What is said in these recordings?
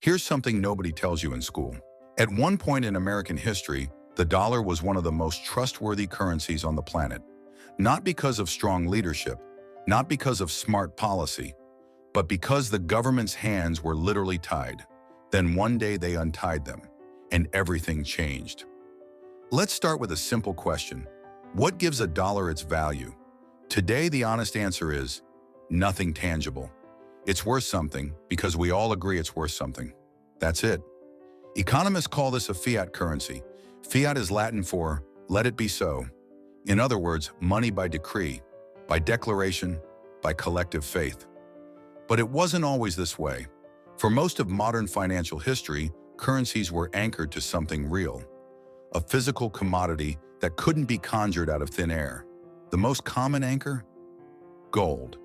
Here's something nobody tells you in school. At one point in American history, the dollar was one of the most trustworthy currencies on the planet. Not because of strong leadership, not because of smart policy, but because the government's hands were literally tied. Then one day they untied them, and everything changed. Let's start with a simple question. What gives a dollar its value? Today, the honest answer is nothing tangible. It's worth something because we all agree it's worth something. That's it. Economists call this a fiat currency. Fiat is Latin for let it be so. In other words, money by decree, by declaration, by collective faith. But it wasn't always this way. For most of modern financial history, currencies were anchored to something real, a physical commodity that couldn't be conjured out of thin air. The most common anchor? Gold.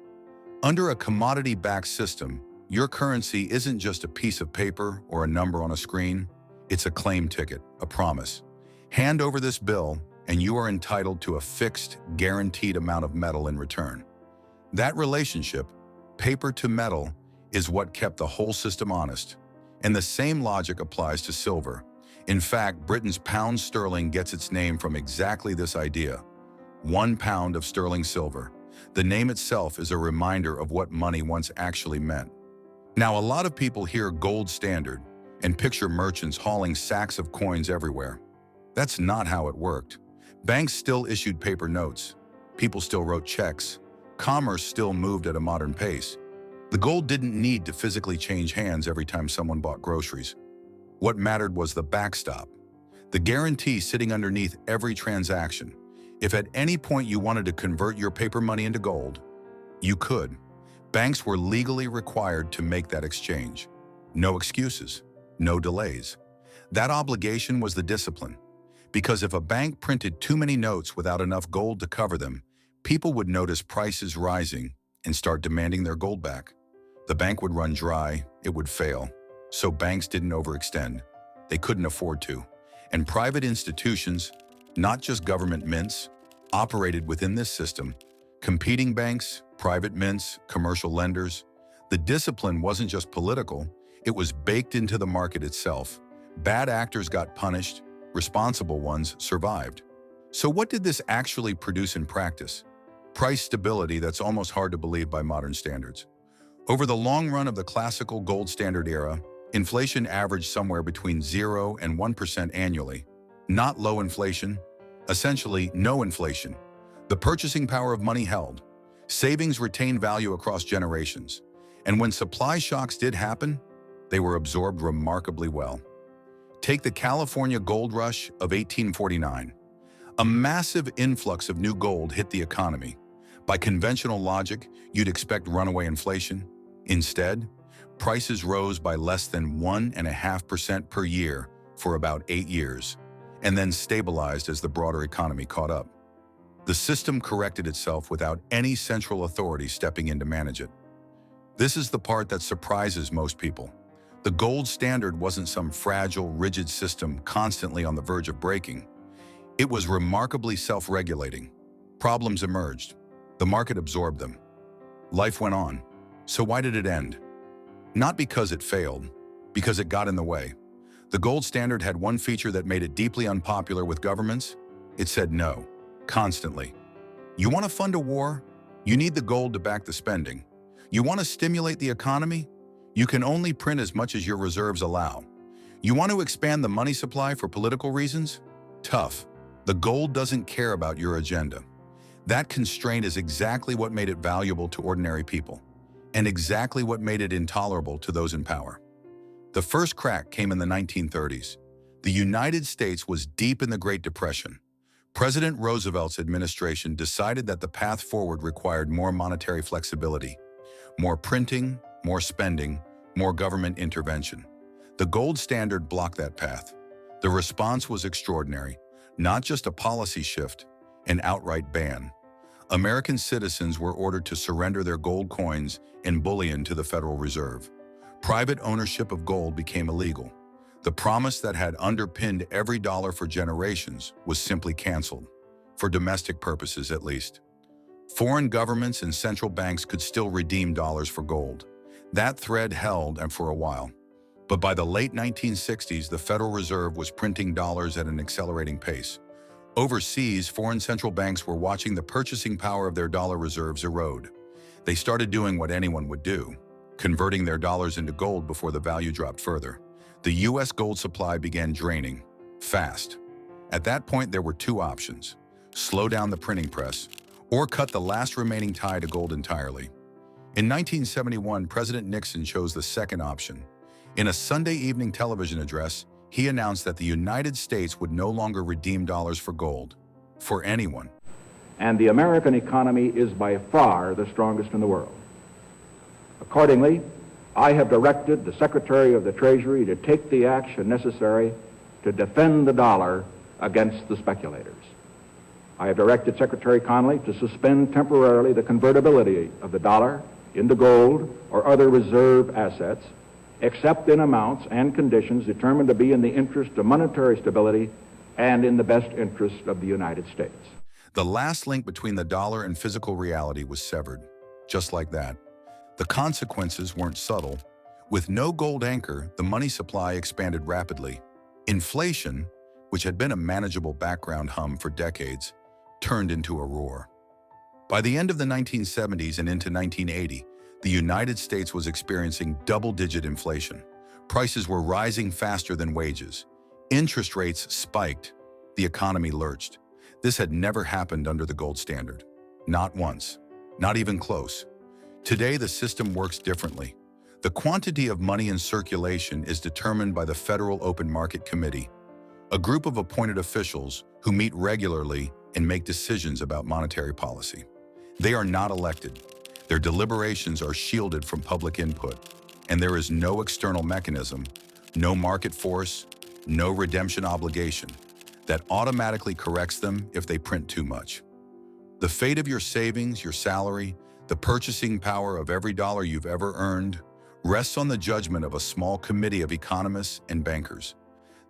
Under a commodity-backed system, your currency isn't just a piece of paper or a number on a screen. It's a claim ticket, a promise. Hand over this bill, and you are entitled to a fixed, guaranteed amount of metal in return. That relationship, paper to metal, is what kept the whole system honest. And the same logic applies to silver. In fact, Britain's pound sterling gets its name from exactly this idea. 1 pound of sterling silver. The name itself is a reminder of what money once actually meant. Now, a lot of people hear gold standard and picture merchants hauling sacks of coins everywhere. That's not how it worked. Banks still issued paper notes. People still wrote checks. Commerce still moved at a modern pace. The gold didn't need to physically change hands every time someone bought groceries. What mattered was the backstop, the guarantee sitting underneath every transaction. If at any point you wanted to convert your paper money into gold, you could. Banks were legally required to make that exchange. No excuses, no delays. That obligation was the discipline. Because if a bank printed too many notes without enough gold to cover them, people would notice prices rising and start demanding their gold back. The bank would run dry, it would fail. So banks didn't overextend. They couldn't afford to. And private institutions, not just government mints, operated within this system. Competing banks, private mints, commercial lenders. The discipline wasn't just political, it was baked into the market itself. Bad actors got punished, responsible ones survived. So what did this actually produce in practice? Price stability that's almost hard to believe by modern standards. Over the long run of the classical gold standard era, inflation averaged somewhere between 0 and 1% annually. Not low inflation, essentially no inflation. The purchasing power of money held. Savings retained value across generations. And when supply shocks did happen, they were absorbed remarkably well. Take the California gold rush of 1849. A massive influx of new gold hit the economy. By conventional logic, you'd expect runaway inflation. Instead, prices rose by less than 1.5% per year for about 8 years, and then stabilized as the broader economy caught up. The system corrected itself without any central authority stepping in to manage it. This is the part that surprises most people. The gold standard wasn't some fragile, rigid system constantly on the verge of breaking. It was remarkably self-regulating. Problems emerged. The market absorbed them. Life went on. So why did it end? Not because it failed, because it got in the way. The gold standard had one feature that made it deeply unpopular with governments. It said no, constantly. You want to fund a war? You need the gold to back the spending. You want to stimulate the economy? You can only print as much as your reserves allow. You want to expand the money supply for political reasons? Tough. The gold doesn't care about your agenda. That constraint is exactly what made it valuable to ordinary people, and exactly what made it intolerable to those in power. The first crack came in the 1930s. The United States was deep in the Great Depression. President Roosevelt's administration decided that the path forward required more monetary flexibility, more printing, more spending, more government intervention. The gold standard blocked that path. The response was extraordinary, not just a policy shift, an outright ban. American citizens were ordered to surrender their gold coins and bullion to the Federal Reserve. Private ownership of gold became illegal. The promise that had underpinned every dollar for generations was simply canceled, for domestic purposes at least. Foreign governments and central banks could still redeem dollars for gold. That thread held, and for a while. But by the late 1960s, the Federal Reserve was printing dollars at an accelerating pace. Overseas, foreign central banks were watching the purchasing power of their dollar reserves erode. They started doing what anyone would do, converting their dollars into gold before the value dropped further. The U.S. gold supply began draining, fast. At that point, there were two options: slow down the printing press, or cut the last remaining tie to gold entirely. In 1971, President Nixon chose the second option. In a Sunday evening television address, he announced that the United States would no longer redeem dollars for gold, for anyone. And the American economy is by far the strongest in the world. Accordingly, I have directed the Secretary of the Treasury to take the action necessary to defend the dollar against the speculators. I have directed Secretary Connally to suspend temporarily the convertibility of the dollar into gold or other reserve assets, except in amounts and conditions determined to be in the interest of monetary stability and in the best interest of the United States. The last link between the dollar and physical reality was severed, just like that. The consequences weren't subtle. With no gold anchor, the money supply expanded rapidly. Inflation, which had been a manageable background hum for decades, turned into a roar. By the end of the 1970s and into 1980, the United States was experiencing double-digit inflation. Prices were rising faster than wages. Interest rates spiked. The economy lurched. This had never happened under the gold standard. Not once. Not even close. Today, the system works differently. The quantity of money in circulation is determined by the Federal Open Market Committee, a group of appointed officials who meet regularly and make decisions about monetary policy. They are not elected. Their deliberations are shielded from public input, and there is no external mechanism, no market force, no redemption obligation that automatically corrects them if they print too much. The fate of your savings, your salary, the purchasing power of every dollar you've ever earned rests on the judgment of a small committee of economists and bankers.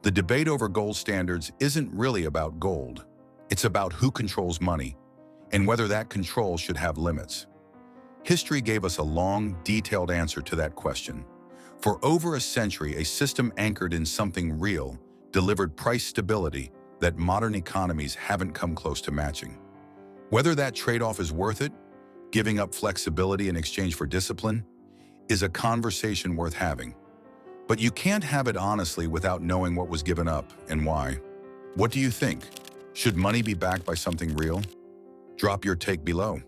The debate over gold standards isn't really about gold. It's about who controls money and whether that control should have limits. History gave us a long, detailed answer to that question. For over a century, a system anchored in something real delivered price stability that modern economies haven't come close to matching. Whether that trade-off is worth it, giving up flexibility in exchange for discipline, is a conversation worth having. But you can't have it honestly without knowing what was given up and why. What do you think? Should money be backed by something real? Drop your take below.